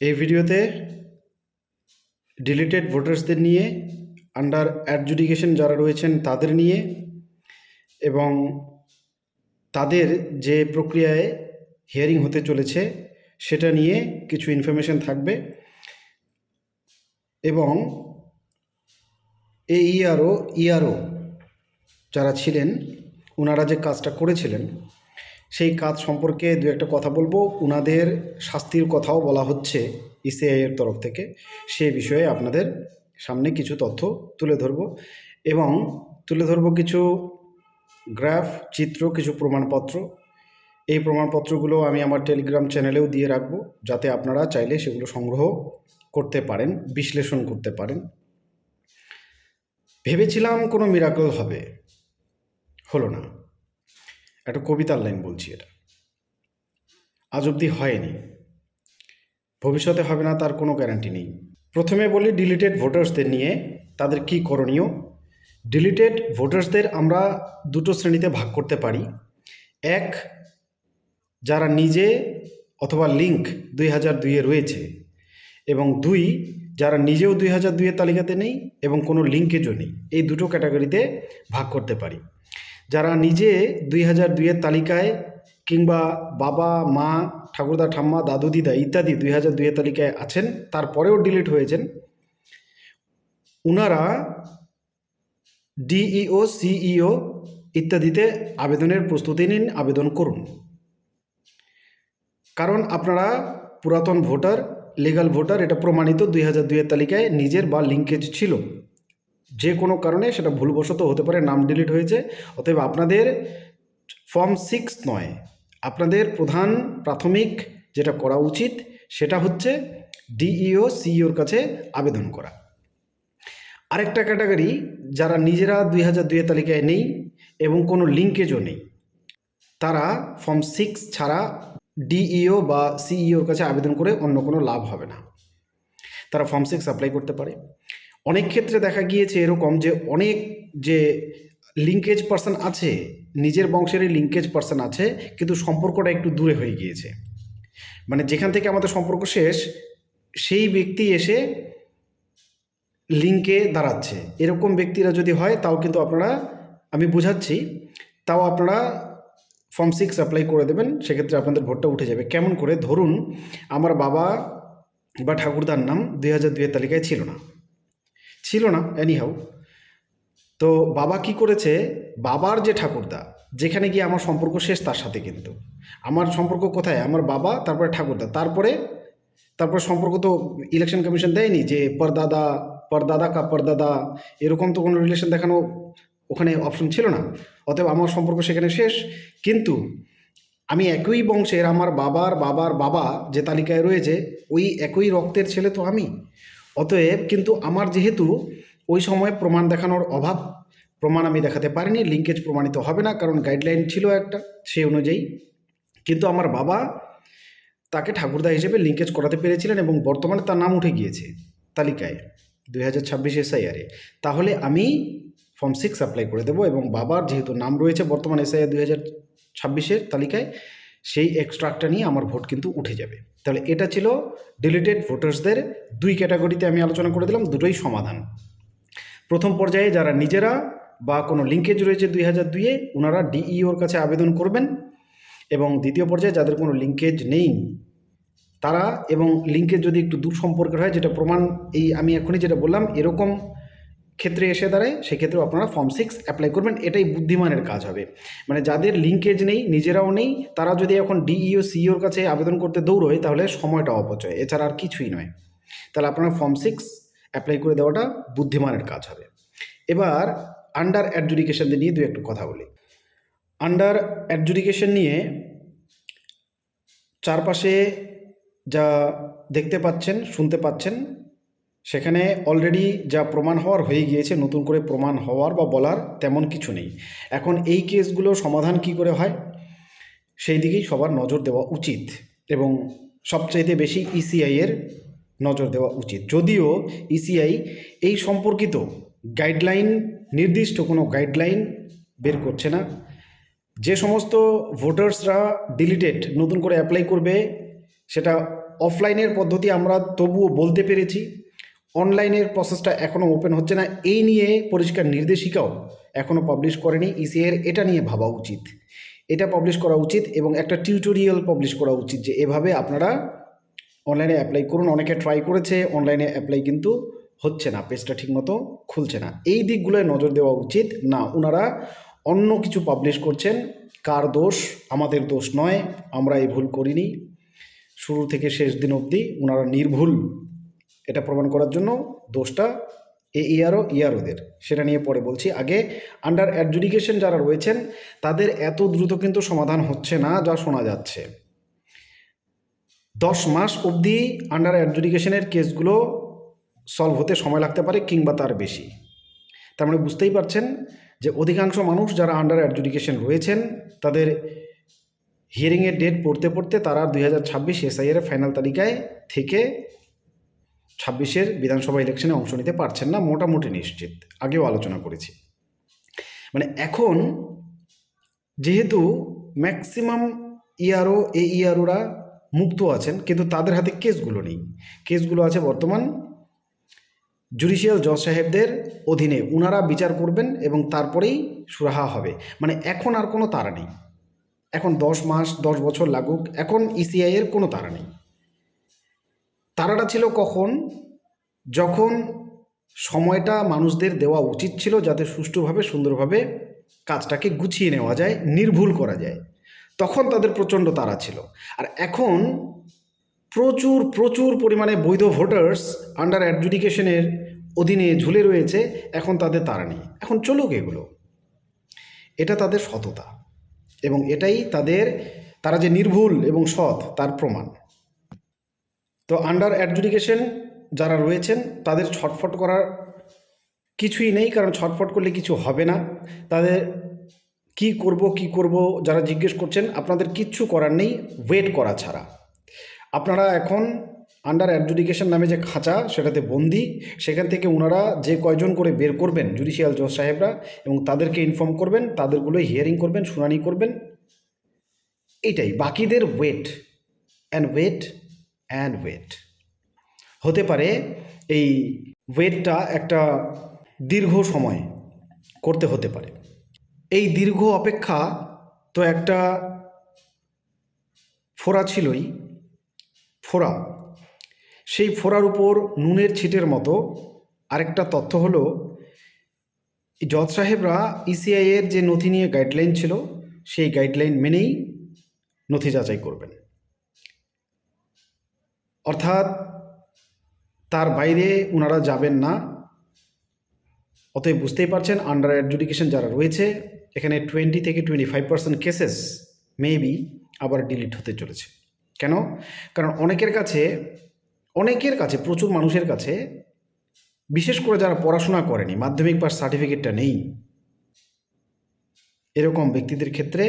এই ভিডিওতে ডিলিটেড ভোটার্সদের নিয়ে, আন্ডার অ্যাডজুডিকেশন যারা রয়েছেন তাদের নিয়ে এবং তাদের যে প্রক্রিয়ায় হিয়ারিং হতে চলেছে সেটা নিয়ে কিছু ইনফরমেশন থাকবে এবং ইআরও যারা ছিলেন ওনারা যে কাজটা করেছিলেন সেই কাজ সম্পর্কে দু একটা কথা বলবো। ওনাদের শাস্তির কথাও বলা হচ্ছে ইসিআইয়ের তরফ থেকে, সে বিষয়ে আপনাদের সামনে কিছু তথ্য তুলে ধরব এবং তুলে ধরব কিছু গ্রাফ, চিত্র, কিছু প্রমাণপত্র। এই প্রমাণপত্রগুলো আমি আমার টেলিগ্রাম চ্যানেলেও দিয়ে রাখবো, যাতে আপনারা চাইলে সেগুলো সংগ্রহ করতে পারেন, বিশ্লেষণ করতে পারেন। ভেবেছিলাম কোনো মিরাকল হবে, হলো না। একটা কবিতার লাইন বলছি, এটা আজ অবধি হয়নি, ভবিষ্যতে হবে না তার কোনো গ্যারান্টি নেই। প্রথমে বলি ডিলিটেড ভোটার্সদের নিয়ে, তাদের কি করণীয়। ডিলিটেড ভোটার্সদের আমরা দুটো শ্রেণীতে ভাগ করতে পারি। এক, যারা নিজে অথবা লিঙ্ক 2002-এ রয়েছে, এবং দুই, যারা নিজেও 2002-এর তালিকাতে নেই এবং কোনো লিঙ্কেজও নেই। এই দুটো ক্যাটাগরিতে ভাগ করতে পারি। যারা নিজে 2002-এর তালিকায় কিংবা বাবা মা, ঠাকুরদা ঠাম্মা, দাদু দিদা ইত্যাদি 2002-এর তালিকায় আছেন, তারপরেও ডিলিট হয়েছেন, ওনারা ডিইও, সিইও ইত্যাদিতে আবেদনের প্রস্তুতি নিন, আবেদন করুন। কারণ আপনারা পুরাতন ভোটার, লিগ্যাল ভোটার, এটা প্রমাণিত 2002-এর তালিকায় নিজের বা লিঙ্কেজ ছিল। যে কোনো কারণে সেটা ভুলবশত হতে পারে, নাম ডিলিট হয়েছে। অতএব আপনাদের ফর্ম 6 নয়, আপনাদের প্রাথমিক যেটা করা উচিত সেটা হচ্ছে ডিইও, সিইওর কাছে আবেদন করা। আরেকটা ক্যাটাগরি, যারা নিজেরা 2002-এর তালিকায় নেই এবং কোনো লিঙ্কেজও নেই, তারা ফর্ম 6 ছাড়া ডিইও বা সিইওর কাছে আবেদন করে অন্য কোনো লাভ হবে না। তারা ফর্ম 6 অ্যাপ্লাই করতে পারে। অনেক ক্ষেত্রে দেখা গিয়েছে এরকম যে অনেক যে লিঙ্কেজ পার্সন আছে, নিজের বংশেরই লিঙ্কেজ পার্সন আছে, কিন্তু সম্পর্কটা একটু দূরে হয়ে গিয়েছে, মানে যেখান থেকে আমাদের সম্পর্ক শেষ সেই ব্যক্তি এসে লিঙ্কে দাঁড়াচ্ছে। এরকম ব্যক্তিরা যদি হয় তাও কিন্তু আপনারা, আমি বোঝাচ্ছি, তাও আপনারা ফর্ম 6 অ্যাপ্লাই করে দেবেন, সেক্ষেত্রে আপনাদের ভোটটা উঠে যাবে। কেমন করে? ধরুন আমার বাবা বা ঠাকুরদার নাম 2002-এর তালিকায় ছিল না এনিহাউ। তো বাবা কি করেছে, বাবার যে ঠাকুরদা, যেখানে গিয়ে আমার সম্পর্ক শেষ তার সাথে, কিন্তু আমার সম্পর্ক কোথায়? আমার বাবা, তারপরে ঠাকুরদা, তারপরে সম্পর্ক তো ইলেকশন কমিশন দেয়নি যে পরদাদা কা পরদাদা, এরকম তো কোনো রিলেশন দেখানো ওখানে অপশন ছিল না। অতএব আমার সম্পর্ক সেখানে শেষ। কিন্তু আমি একই বংশের, আমার বাবার বাবার বাবা যে তালিকায় রয়েছে ওই একই রক্তের ছেলে তো আমি। অতএব কিন্তু আমার যেহেতু ওই সময় প্রমাণ দেখানোর অভাব, প্রমাণ আমি দেখাতে পারিনি, লিঙ্কেজ প্রমাণিত হবে না, কারণ গাইডলাইন ছিল একটা সেই অনুযায়ী। কিন্তু আমার বাবা তাকে ঠাকুরদা হিসেবে লিঙ্কেজ করাতে পেরেছিলেন এবং বর্তমানে তার নাম উঠে গিয়েছে তালিকায় 2026 এসআইআরে। তাহলে আমি ফর্ম 6 অ্যাপ্লাই করে দেবো এবং বাবার যেহেতু নাম রয়েছে বর্তমান এসআইআর 2026-এর তালিকায়, সেই এক্সট্রাক্টটা নিয়ে আমার ভোট কিন্তু উঠে যাবে। তাহলে এটা ছিল ডিলিটেড ভোটার্সদের দুই ক্যাটাগরিতে আমি আলোচনা করে দিলাম, দুটোই সমাধান। প্রথম পর্যায়ে যারা নিজেরা বা কোনো লিঙ্কেজ রয়েছে 2002-এ, ওনারা ডিইওর কাছে আবেদন করবেন। এবং দ্বিতীয় পর্যায়ে যাদের কোনো লিঙ্কেজ নেই তারা, এবং লিঙ্কেজ যদি একটু দূর সম্পর্কের হয়, যেটা প্রমাণ এই আমি এখনই যেটা বললাম এরকম ক্ষেত্রে এসে দাঁড়ায়, সেক্ষেত্রেও আপনারা ফর্ম 6 অ্যাপ্লাই করবেন। এটাই বুদ্ধিমানের কাজ হবে। মানে যাদের লিঙ্কেজ নেই, নিজেরাও নেই, তারা যদি এখন ডিইও, সিইওর কাছে আবেদন করতে দৌড়োয় তাহলে সময়টা অপচয়, এছাড়া আর কিছুই নয়। তাহলে আপনারা ফর্ম 6 অ্যাপ্লাই করে দেওয়াটা বুদ্ধিমানের কাজ হবে। এবার আন্ডার অ্যাডজুডিকেশনদের নিয়ে একটু কথা বলি। আন্ডার অ্যাডজুডিকেশন নিয়ে চারপাশে যা দেখতে পাচ্ছেন, শুনতে পাচ্ছেন, সেখানে অলরেডি যা প্রমাণ হওয়ার হয়ে গিয়েছে, নতুন করে প্রমাণ হওয়ার বা বলার তেমন কিছু নেই। এখন এই কেসগুলো সমাধান কি করে হয় সেই দিকেই সবার নজর দেওয়া উচিত এবং সবচাইতে বেশি ইসিআইয়ের নজর দেওয়া উচিত। যদিও ইসিআই এই সম্পর্কিত গাইডলাইন, নির্দিষ্ট কোনো গাইডলাইন বের করছে না। যে সমস্ত ভোটার্সরা ডিলিটেড নতুন করে অ্যাপ্লাই করবে, সেটা অফলাইনের পদ্ধতি আমরা তবুও বলতে পেরেছি, অনলাইনের প্রসেসটা এখনও ওপেন হচ্ছে না, এই নিয়ে পরিষ্কার নির্দেশিকাও এখনও পাবলিশ করেনি। ইসিআইয়ের এটা নিয়ে ভাবা উচিত, এটা পাবলিশ করা উচিত এবং একটা টিউটোরিয়াল পাবলিশ করা উচিত যে এভাবে আপনারা অনলাইনে অ্যাপ্লাই করুন। অনেকে ট্রাই করেছে, অনলাইনে অ্যাপ্লাই কিন্তু হচ্ছে না, পেজটা ঠিকমতো খুলছে না। এই দিকগুলোয় নজর দেওয়া উচিত না, ওনারা অন্য কিছু পাবলিশ করছেন। কার দোষ? আমাদের দোষ নয়, আমরা এই ভুল করিনি। শুরু থেকে শেষ দিন অবধি ওনারা নির্ভুল, এটা প্রমাণ করার জন্য দোষটা ইয়ারোদের, সেটা নিয়ে পরে বলছি। আগে আন্ডার অ্যাডজুডিকেশন যারা রয়েছেন তাদের এত দ্রুত কিন্তু সমাধান হচ্ছে না যা শোনা যাচ্ছে। 10 মাস অবধি আন্ডার অ্যাডজুডিকেশনের কেসগুলো সলভ হতে সময় লাগতে পারে কিংবা তার বেশি। তার মানে বুঝতেই পারছেন যে অধিকাংশ মানুষ যারা আন্ডার অ্যাডজুডিকেশন রয়েছেন তাদের হিয়ারিংয়ের ডেট পড়তে পড়তে তারা 2026 এসআইয়ের ফাইনাল তালিকায় থেকে 26-এর বিধানসভা ইলেকশনে অংশ নিতে পারছেন না, মোটামুটি নিশ্চিত। আগেও আলোচনা করেছি। মানে এখন যেহেতু ম্যাক্সিমাম ইআরওরা মুক্ত আছেন, কিন্তু তাদের হাতে কেসগুলো নেই। কেসগুলো আছে বর্তমান জুডিশিয়াল জজ সাহেবদের অধীনে, ওনারা বিচার করবেন এবং তারপরেই সুরাহা হবে। মানে এখন আর কোনো তাড়া নেই, এখন 10 মাস 10 বছর লাগুক, এখন ইসিআইয়ের কোনো তাড়া নেই। তাড়াটা ছিল কখন? যখন সময়টা মানুষদের দেওয়া উচিত ছিল যাতে সুষ্ঠুভাবে সুন্দরভাবে কাজটাকে গুছিয়ে নেওয়া যায়, নির্ভুল করা যায়, তখন তাদের প্রচণ্ড তাড়া ছিল। আর এখন প্রচুর প্রচুর পরিমাণে বৈধ ভোটার্স আন্ডার অ্যাডজুডিকেশনের অধীনে ঝুলে রয়েছে, এখন তাদের তাড়া নেই, এখন চলুক এগুলো। এটা তাদের সততা এবং এটাই তারা যে নির্ভুল এবং সৎ তার প্রমাণ। তো আন্ডার অ্যাডজুডিকেশন যারা রয়েছেন তাদের ছটফট করার কিছুই নেই, কারণ ছটফট করলে কিছু হবে না। তাদের কি করব যারা জিজ্ঞেস করছেন, আপনাদের কিচ্ছু করার নেই, ওয়েট করা ছাড়া। আপনারা এখন আন্ডার অ্যাডজুডিকেশন নামে যে খাঁচা সেটাতে বন্দি, সেখান থেকে ওনারা যে কয়জন করে বের করবেন জুডিশিয়াল জজ সাহেবরা, এবং তাদেরকে ইনফর্ম করবেন, তাদেরগুলো হিয়ারিং করবেন, শুনানি করবেন, এটাই। বাকিদের wait and wait and wait. হতে পারে এই ওয়েটটা একটা দীর্ঘ সময় করতে হতে পারে। এই দীর্ঘ অপেক্ষা তো একটা ফোড়া ছিলই, ফোড়া, সেই ফোড়ার উপর নুনের ছিটের মতো আরেকটা তথ্য হলো জজ সাহেবরা ইসিআইয়ের যে নথি নিয়ে গাইডলাইন ছিল সেই গাইডলাইন মেনেই নথি যাচাই করবেন, অর্থাৎ তার বাইরে ওনারা যাবেন না। অতএব বুঝতেই পারছেন আন্ডার অ্যাডজুডিকেশন যারা রয়েছে এখানে 20 থেকে 25% কেসেস মেবি আবার ডিলিট হতে চলেছে। কেন? কারণ অনেকের কাছে প্রচুর মানুষের কাছে, বিশেষ করে যারা পড়াশোনা করেনি, মাধ্যমিক পাস সার্টিফিকেটটা নেই, এরকম ব্যক্তিদের ক্ষেত্রে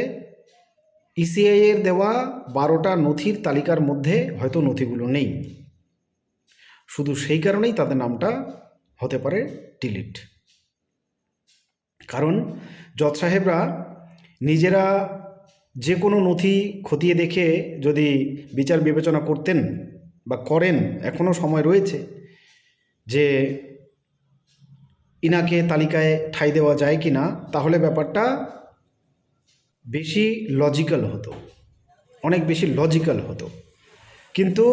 ইসিআইয়ের দেওয়া 12টা নথির তালিকার মধ্যে হয়তো নথিগুলো নেই, শুধু সেই কারণেই তাদের নামটা হতে পারে ডিলিট। কারণ জজ সাহেবরা নিজেরা যে কোনো নথি খতিয়ে দেখে যদি বিচার বিবেচনা করতেন বা করেন, এখনও সময় রয়েছে যে ইনাকে তালিকায় ঠাঁই দেওয়া যায় কি না, তাহলে ব্যাপারটা বেশি লজিক্যাল হতো, অনেক বেশি লজিক্যাল হতো। কিন্তু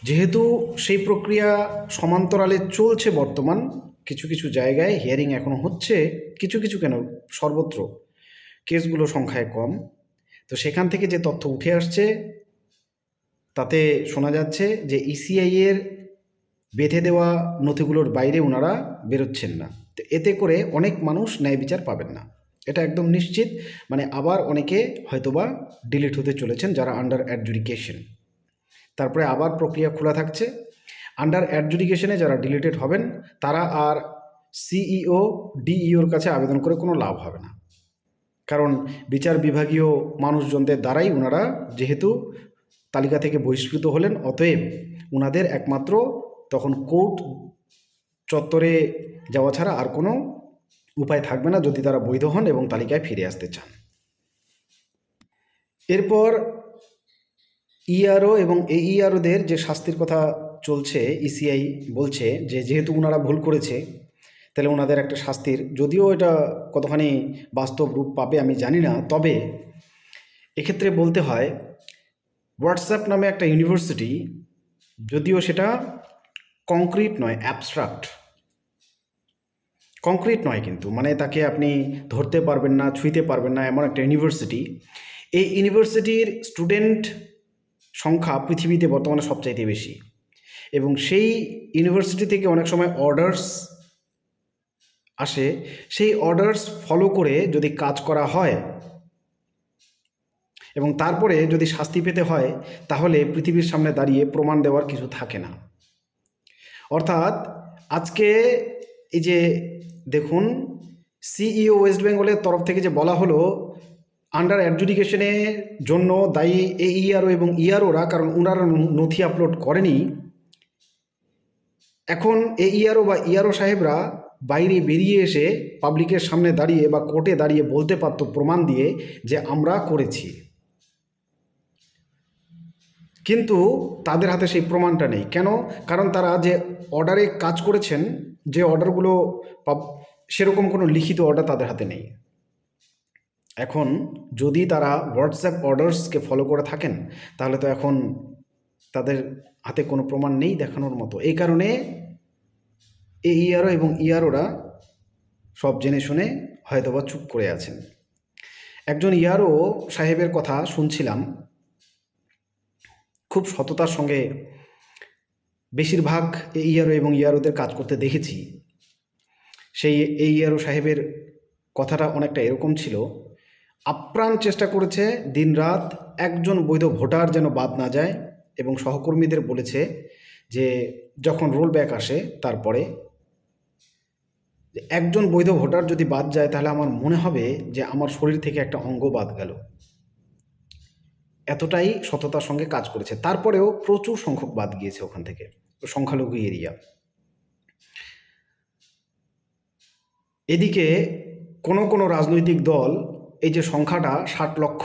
যেহেতু সেই প্রক্রিয়া সমান্তরালে চলছে, বর্তমান কিছু কিছু জায়গায় হিয়ারিং এখনও হচ্ছে, কিছু কিছু কেন সর্বত্র কেসগুলো সংখ্যায় কম, তো সেখান থেকে যে তথ্য উঠে আসছে তাতে শোনা যাচ্ছে যে ইসিআইয়ের বেঁধে দেওয়া নথিগুলোর বাইরে ওনারা বেরোচ্ছেন না। তো এতে করে অনেক মানুষ ন্যায় বিচার পাবেন না, এটা একদম নিশ্চিত। মানে আবার অনেকে হয়তোবা ডিলিট হতে চলেছেন যারা আন্ডার অ্যাডজুডিকেশন, তারপরে আবার প্রক্রিয়া খোলা থাকছে। আন্ডার অ্যাডজুডিকেশনে যারা ডিলিটেড হবেন তারা আর সিইও ডিইওর কাছে আবেদন করে কোনো লাভ হবে না, কারণ বিচার বিভাগীয় মানুষজনদের দ্বারাই ওনারা যেহেতু তালিকা থেকে বহিষ্কৃত হলেন, অতএব ওনাদের একমাত্র তখন কোর্ট চত্বরে যাওয়া ছাড়া আর কোনো উপায় থাকবে না যদি তারা বৈধ হন এবং তালিকায় ফিরে আসতে চান। এরপর ইআরও এবং এইআরওদের যে শাস্তির কথা চলছে, ইসিআই বলছে যে যেহেতু ওনারা ভুল করেছে তাহলে ওনাদের একটা শাস্তির, যদিও এটা কতখানি বাস্তব রূপ পাবে আমি জানি না, তবে এক্ষেত্রে বলতে হয় হোয়াটসঅ্যাপ নামে একটা ইউনিভার্সিটি, যদিও সেটা কংক্রিট নয়, অ্যাবস্ট্রাক্ট, কংক্রিট নয় কিন্তু, মানে তাকে আপনি ধরতে পারবেন না, ছুঁইতে পারবেন না, এমন একটা ইউনিভার্সিটি। এই ইউনিভার্সিটির স্টুডেন্ট সংখ্যা পৃথিবীতে বর্তমানে সবচাইতে বেশি, এবং সেই ইউনিভার্সিটি থেকে অনেক সময় অর্ডার্স আসে, সেই অর্ডার্স ফলো করে যদি কাজ করা হয় এবং তারপরে যদি শাস্তি পেতে হয়, তাহলে পৃথিবীর সামনে দাঁড়িয়ে প্রমাণ দেওয়ার কিছু থাকে না। অর্থাৎ আজকে এই যে দেখুন, সিইও ওয়েস্ট বেঙ্গলের তরফ থেকে যে বলা হলো আন্ডার অ্যাডজুডিকেশনের জন্য দায়ী এইআরও এবং ইআরওরা, কারণ ওনারা নথি আপলোড করেনি। এখন এইআরও বা ইআরও সাহেবরা বাইরে বেরিয়ে এসে পাবলিকের সামনে দাঁড়িয়ে বা কোর্টে দাঁড়িয়ে বলতে পারতো প্রমাণ দিয়ে যে আমরা করেছি, কিন্তু তাদের হাতে সেই প্রমাণটা নেই। কেন? কারণ তারা যে অর্ডারে কাজ করেছেন, যে অর্ডারগুলো সেরকম কোনো লিখিত অর্ডার তাদের হাতে নেই। এখন যদি তারা হোয়াটসঅ্যাপ অর্ডার্সকে ফলো করে থাকেন, তাহলে তো এখন তাদের হাতে কোনো প্রমাণ নেই দেখানোর মতো। এই কারণে এইআরও এবং ইআরওরা সব জেনে শুনে হয়তোবা চুপ করে আছেন। একজন ইআরও সাহেবের কথা শুনছিলাম, খুব সততার সঙ্গে বেশিরভাগ এইআরও এবং ইআরওদের কাজ করতে দেখেছি। সেই এইআরও সাহেবের কথাটা অনেকটা এরকম ছিল, আপ্রাণ চেষ্টা করেছে দিনরাত একজন বৈধ ভোটার যেন বাদ না যায়, এবং সহকর্মীদের বলেছে যে যখন রোল ব্যাক আসে তারপরে একজন বৈধ ভোটার যদি বাদ যায় তাহলে আমার মনে হবে যে আমার শরীর থেকে একটা অঙ্গ বাদ গেল। এতটাই সততার সঙ্গে কাজ করেছে, তারপরেও প্রচুর সংখ্যক বাদ গিয়েছে ওখান থেকে, সংখ্যালঘু এরিয়া। এদিকে কোনো কোনো রাজনৈতিক দল এই যে সংখ্যাটা 60 লক্ষ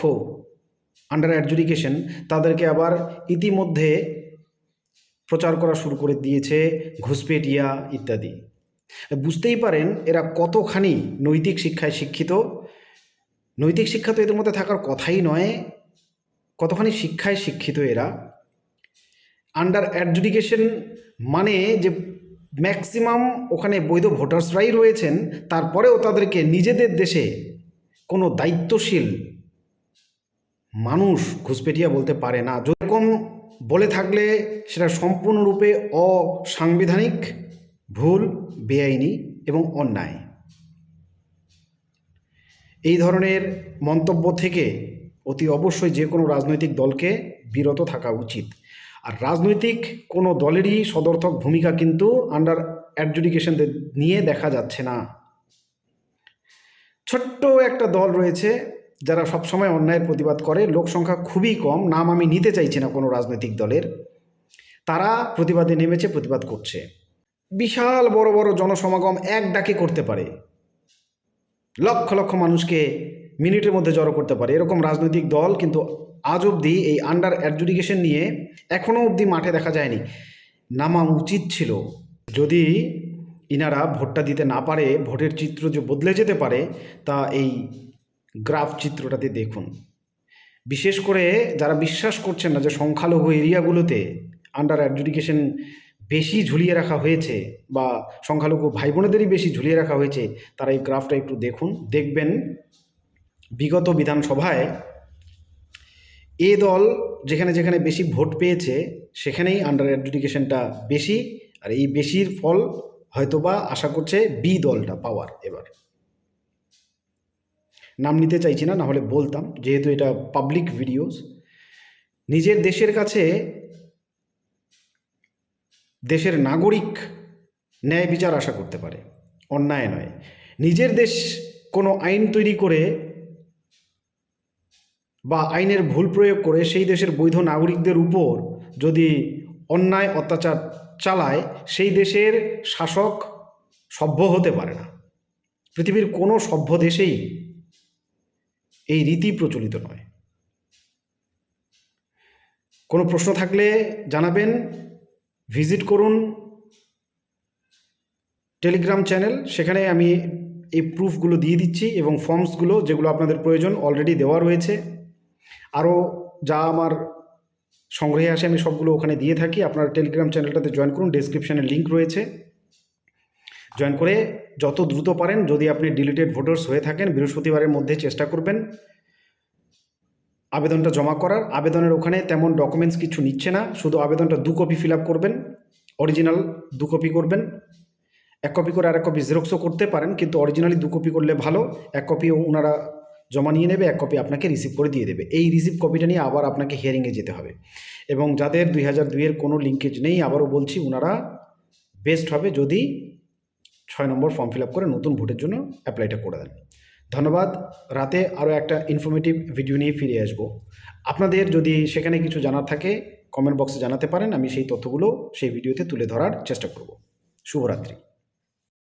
আন্ডার অ্যাডজুডিকেশন, তাদেরকে আবার ইতিমধ্যে প্রচার করা শুরু করে দিয়েছে ঘুষপেটিয়া ইত্যাদি। বুঝতেই পারেন এরা কতখানি নৈতিক শিক্ষায় শিক্ষিত। নৈতিক শিক্ষা তো এদের মধ্যে থাকার কথাই নয়, কতখানি শিক্ষায় শিক্ষিত এরা। আন্ডার অ্যাডজুডিকেশন মানে যে ম্যাক্সিমাম ওখানে বৈধ ভোটার্সরাই রয়েছেন, তারপরেও তাদেরকে নিজেদের দেশে কোনো দায়িত্বশীল মানুষ ঘুষপেটিয়া বলতে পারে না। যেরকম বলে থাকলে সেটা সম্পূর্ণরূপে অসাংবিধানিক, ভুল, বেআইনি এবং অন্যায়। এই ধরনের মন্তব্য থেকে অতি অবশ্যই যে কোনো রাজনৈতিক দলকে বিরত থাকা উচিত। আর রাজনৈতিক কোনো দলেরই সদর্থক ভূমিকা কিন্তু আন্ডার অ্যাডজুডিকেশন নিয়ে দেখা যাচ্ছে না। ছোট্ট একটা দল রয়েছে যারা সবসময় অন্যায়ের প্রতিবাদ করে, লোক সংখ্যা খুবই কম, নাম আমি নিতে চাইছি না কোনো রাজনৈতিক দলের। তারা প্রতিবাদে নেমেছে, প্রতিবাদ করছে। বিশাল বড় বড় জনসমাগম এক ডাকে করতে পারে, লক্ষ লক্ষ মানুষকে মিনিটের মধ্যে জড়ো করতে পারে, এরকম রাজনৈতিক দল কিন্তু আজ অবধি এই আন্ডার অ্যাডজুডিকেশন নিয়ে এখনও অবধি মাঠে দেখা যায়নি। নামা উচিত ছিল। যদি ইনারা ভোটটা দিতে না পারে, ভোটের চিত্র যে বদলে যেতে পারে তা এই গ্রাফ চিত্রটাতে দেখুন। বিশেষ করে যারা বিশ্বাস করছেন না যে সংখ্যালঘু এরিয়াগুলোতে আন্ডার অ্যাডজুডিকেশন বেশি ঝুলিয়ে রাখা হয়েছে বা সংখ্যালঘু ভাই বোনেদেরই বেশি ঝুলিয়ে রাখা হয়েছে, তারা এই গ্রাফটা একটু দেখুন। দেখবেন বিগত বিধানসভায় এ দল যেখানে যেখানে বেশি ভোট পেয়েছে সেখানেই আন্ডার অ্যাডজুডিকেশনটা বেশি, আর এই বেশির ফল হয়তোবা আশা করছে বি দলটা পাওয়ার। এবার নাম নিতে চাইছি না, নাহলে বলতাম, যেহেতু এটা পাবলিক ভিডিওস। নিজের দেশের কাছে দেশের নাগরিক ন্যায় বিচার আশা করতে পারে, অন্যায় নয়। নিজের দেশ কোনো আইন তৈরি করে বা আইনের ভুল প্রয়োগ করে সেই দেশের বৈধ নাগরিকদের উপর যদি অন্যায় অত্যাচার চালায়, সেই দেশের শাসক সভ্য হতে পারে না। পৃথিবীর কোনো সভ্য দেশেই এই রীতি প্রচলিত নয়। কোনো প্রশ্ন থাকলে জানাবেন। ভিজিট করুন টেলিগ্রাম চ্যানেল, সেখানে আমি এই প্রুফগুলো দিয়ে দিচ্ছি এবং ফর্মসগুলো যেগুলো আপনাদের প্রয়োজন অলরেডি দেওয়া রয়েছে। আরও যা আমার সংগ্রহে আসে আমি সবগুলো ওখানে দিয়ে থাকি। আপনারা টেলিগ্রাম চ্যানেলটাতে জয়েন করুন, ডেসক্রিপশানে লিঙ্ক রয়েছে, জয়েন করে যত দ্রুত পারেন, যদি আপনি ডিলিটেড ভোটার্স হয়ে থাকেন, বৃহস্পতিবারের মধ্যে চেষ্টা করবেন আবেদনটা জমা করার। আবেদনের ওখানে তেমন ডকুমেন্টস কিছু নিচ্ছে না, শুধু আবেদনটা 2 কপি ফিল আপ করবেন, অরিজিনাল 2 কপি করবেন। 1 কপি করে আরেক কপি জেরক্সও করতে পারেন, কিন্তু অরিজিনালি 2 কপি করলে ভালো। 1 কপি ওনারা জমা নিয়ে নেবে, 1 কপি আপনাকে রিসিভ করে দিয়ে দেবে। এই রিসিভ কপিটা নিয়ে আবার আপনাকে হিয়ারিংয়ে যেতে হবে। এবং যাদের 2002-এর কোনো লিঙ্কেজ নেই, আবারও বলছি, ওনারা বেস্ট হবে যদি 6 নম্বর ফর্ম ফিল আপ করে নতুন ভোটের জন্য অ্যাপ্লাইটা করে দেন। ধন্যবাদ। রাতে আরও একটা ইনফরমেটিভ ভিডিও নিয়ে ফিরে আসব। আপনাদের যদি সেখানে কিছু জানার থাকে কমেন্ট বক্সে জানাতে পারেন, আমি সেই তথ্যগুলো সেই ভিডিওতে তুলে ধরার চেষ্টা করব। শুভরাত্রি।